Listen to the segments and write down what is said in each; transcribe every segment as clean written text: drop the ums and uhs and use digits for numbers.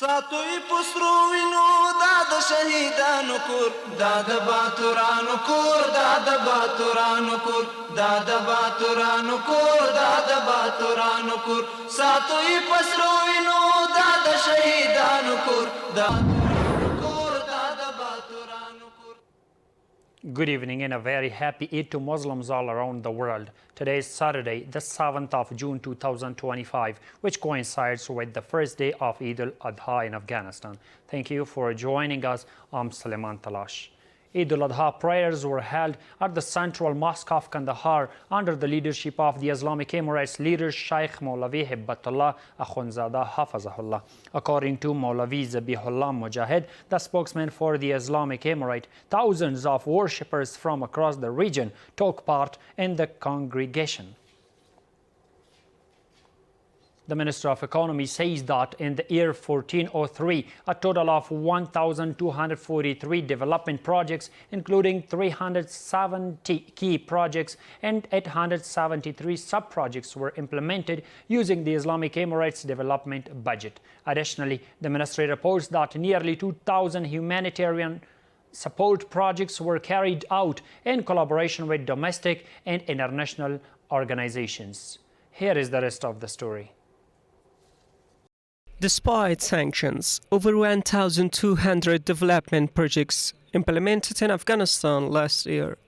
ساتوی پسرو وینو دا د شهیدانو کور دا د باتورانو کور دا د باتورانو کور دا د باتورانو کور دا د باتورانو کور ساتوی پسرو وینو دا د شهیدانو کور دا Good evening and a very happy Eid to Muslims all around the world. Today is Saturday, the 7th of June 2025, which coincides with the first day of Eid al-Adha in Afghanistan. Thank you for joining us. I'm Suleiman Talash. Eid al-Adha prayers were held at the Central Mosque of Kandahar under the leadership of the Islamic Emirates leader Sheikh Maulavi Hibbatullah Akhundzada Hafazahullah. According to Maulavi Zabihullah Mujahid, the spokesman for the Islamic Emirate, thousands of worshippers from across the region took part in the congregation. The Minister of Economy says that in the year 1403, a total of 1,243 development projects, including 370 key projects and 873 sub-projects, were implemented using the Islamic Emirates development budget. Additionally, the ministry reports that nearly 2,000 humanitarian support projects were carried out in collaboration with domestic and international organizations. Here is the rest of the story. Despite sanctions, over 1,200 development projects implemented in Afghanistan last year.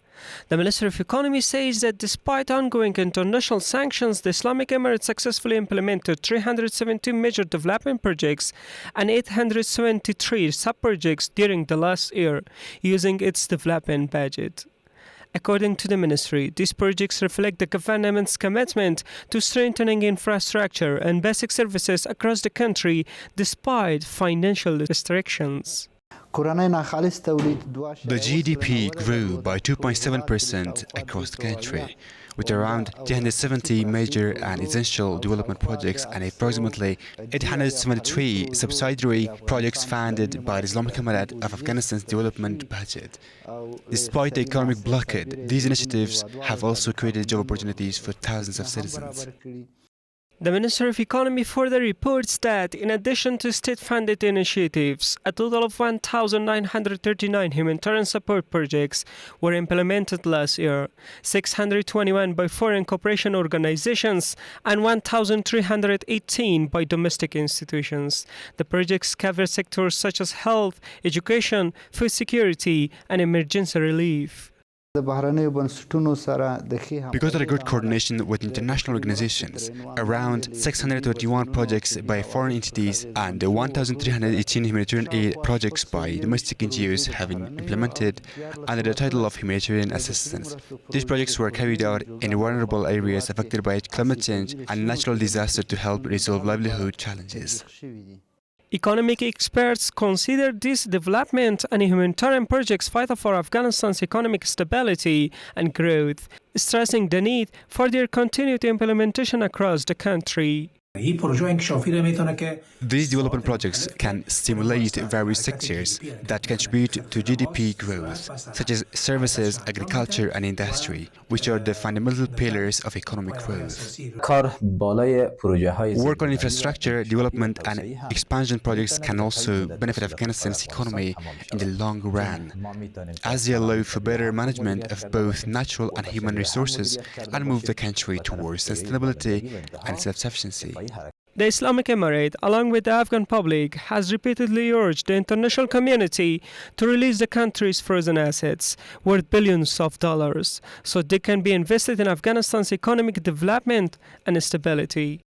The Minister of Economy says that despite ongoing international sanctions, the Islamic Emirates successfully implemented 370 major development projects and 873 sub-projects during the last year using its development budget. According to the ministry, these projects reflect the government's commitment to strengthening infrastructure and basic services across the country despite financial restrictions. The GDP grew by 2.7% across the country, with around 370 major and essential development projects and approximately 873 subsidiary projects funded by the Islamic Emirate of Afghanistan's development budget. Despite the economic blockade, these initiatives have also created job opportunities for thousands of citizens. The Minister of Economy further reports that, in addition to state-funded initiatives, a total of 1,939 humanitarian support projects were implemented last year, 621 by foreign cooperation organizations and 1,318 by domestic institutions. The projects cover sectors such as health, education, food security, and emergency relief. Because of the good coordination with international organizations, around 621 projects by foreign entities and 1,318 humanitarian aid projects by domestic NGOs have been implemented under the title of humanitarian assistance. These projects were carried out in vulnerable areas affected by climate change and natural disaster to help resolve livelihood challenges. Economic experts consider this development and humanitarian projects vital for Afghanistan's economic stability and growth, stressing the need for their continued implementation across the country. These development projects can stimulate various sectors that contribute to GDP growth, such as services, agriculture, and industry, which are the fundamental pillars of economic growth. Work on infrastructure development and expansion projects can also benefit Afghanistan's economy in the long run, as they allow for better management of both natural and human resources and move the country towards sustainability and self-sufficiency. The Islamic Emirate, along with the Afghan public, has repeatedly urged the international community to release the country's frozen assets, worth billions of dollars, so they can be invested in Afghanistan's economic development and stability.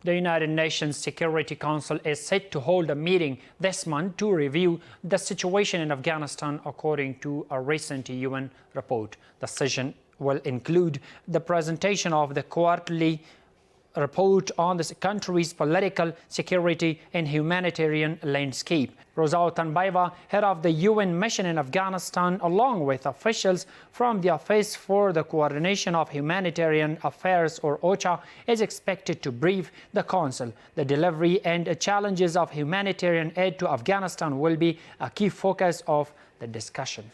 The United Nations Security Council is set to hold a meeting this month to review the situation in Afghanistan, according to a recent UN report. The session will include the presentation of the quarterly report on the country's political, security, and humanitarian landscape. Rosal Tanbaiva, head of the UN mission in Afghanistan, along with officials from the Office for the Coordination of Humanitarian Affairs, or OCHA, is expected to brief the Council. The delivery and challenges of humanitarian aid to Afghanistan will be a key focus of the discussion.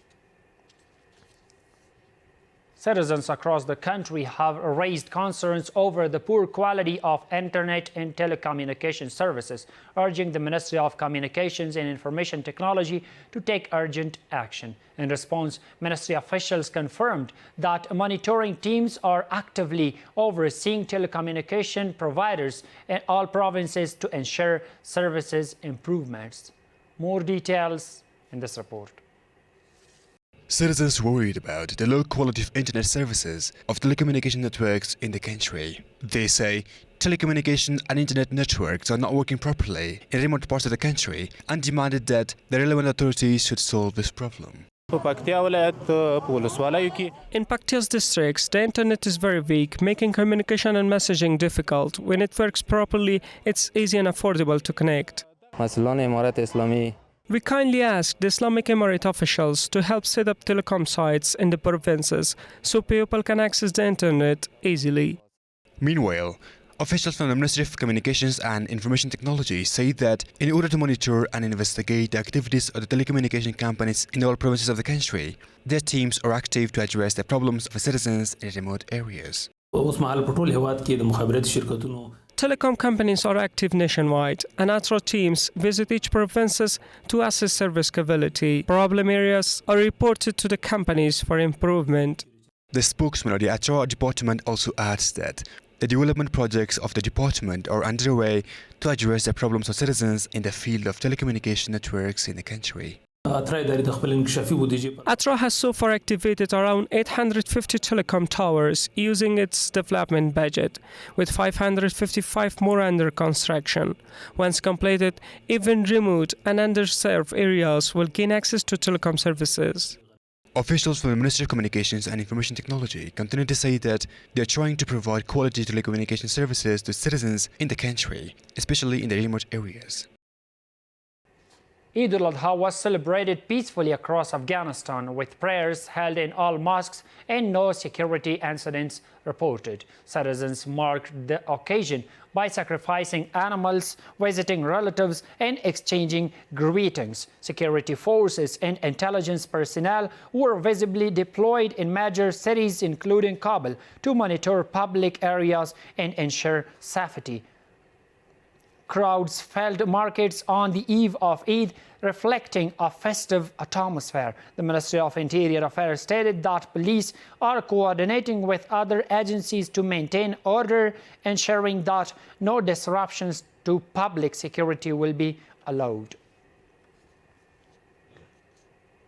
Citizens across the country have raised concerns over the poor quality of internet and telecommunication services, urging the Ministry of Communications and Information Technology to take urgent action. In response, ministry officials confirmed that monitoring teams are actively overseeing telecommunication providers in all provinces to ensure services improvements. More details in this report. Citizens worried about the low quality of internet services of telecommunication networks in the country. They say telecommunication and internet networks are not working properly in remote parts of the country and demanded that the relevant authorities should solve this problem. In Paktia's districts, the internet is very weak, making communication and messaging difficult. When it works properly, it's easy and affordable to connect. We kindly ask the Islamic Emirate officials to help set up telecom sites in the provinces so people can access the internet easily. Meanwhile, officials from the Ministry of Communications and Information Technology say that in order to monitor and investigate the activities of the telecommunication companies in all provinces of the country, their teams are active to address the problems of citizens in remote areas. Telecom companies are active nationwide, and ATRA teams visit each provinces to assess service quality. Problem areas are reported to the companies for improvement. The spokesman of the ATRA department also adds that the development projects of the department are underway to address the problems of citizens in the field of telecommunication networks in the country. ATRA has so far activated around 850 telecom towers using its development budget, with 555 more under construction. Once completed, even remote and underserved areas will gain access to telecom services. Officials from the Ministry of Communications and Information Technology continue to say that they are trying to provide quality telecommunication services to citizens in the country, especially in the remote areas. Eid al-Adha was celebrated peacefully across Afghanistan with prayers held in all mosques and no security incidents reported. Citizens marked the occasion by sacrificing animals, visiting relatives and exchanging greetings. Security forces and intelligence personnel were visibly deployed in major cities including Kabul to monitor public areas and ensure safety. Crowds filled markets on the eve of Eid, reflecting a festive atmosphere. The Ministry of Interior Affairs stated that police are coordinating with other agencies to maintain order, ensuring that no disruptions to public security will be allowed.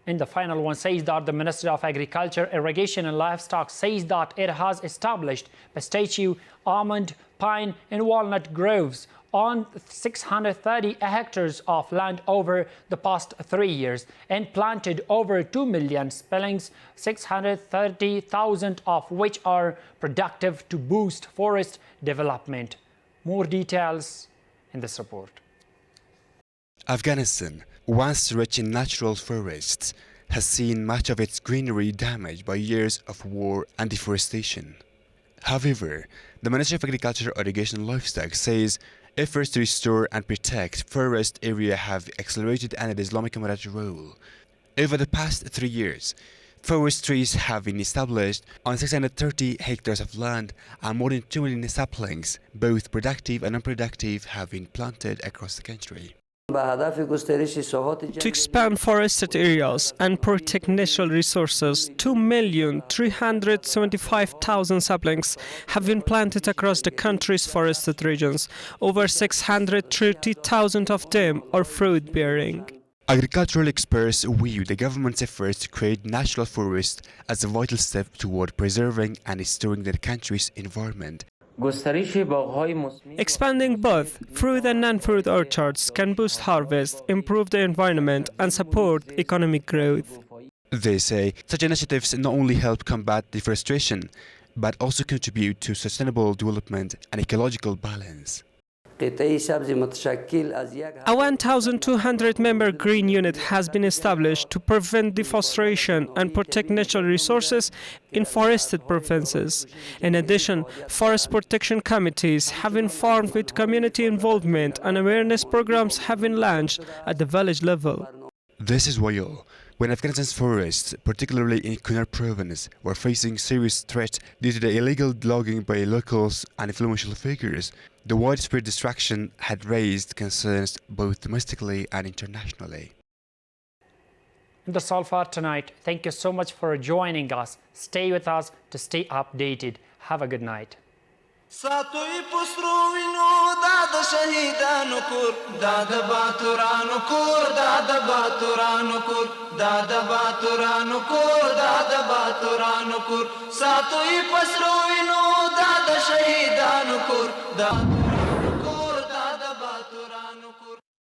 And the final one says that the Ministry of Agriculture, Irrigation and Livestock says that it has established pistachio, almond, pine and walnut groves on 630 hectares of land over the past 3 years and planted over 2 million saplings, 630,000 of which are productive to boost forest development. More details in this report. Afghanistan, once rich in natural forests, has seen much of its greenery damaged by years of war and deforestation. However, the Ministry of Agriculture, Irrigation and Livestock says efforts to restore and protect forest area have accelerated under the Islamic Emirate rule. Over the past 3 years, forest trees have been established on 630 hectares of land and more than 2 million saplings, both productive and unproductive, have been planted across the country. To expand forested areas and protect natural resources, 2,375,000 saplings have been planted across the country's forested regions. Over 630,000 of them are fruit-bearing. Agricultural experts view the government's efforts to create national forests as a vital step toward preserving and restoring the country's environment. Expanding both fruit and non-fruit orchards can boost harvest, improve the environment and support economic growth. They say such initiatives not only help combat deforestation, but also contribute to sustainable development and ecological balance. A 1,200-member green unit has been established to prevent deforestation and protect natural resources in forested provinces. In addition, forest protection committees have been formed with community involvement and awareness programs have been launched at the village level. This is while When Afghanistan's forests, particularly in Kunar province, were facing serious threat due to the illegal logging by locals and influential figures, the widespread destruction had raised concerns both domestically and internationally. That's all for tonight. Thank you so much for joining us. Stay with us to stay updated. Have a good night. ساتوی پسرو وینو دا د شهیدانو کور دا د باتورانو کور دا د باتورانو کور دا د باتورانو کور دا د باتورانو کور ساتوی پسرو وینو دا د شهیدانو کور دا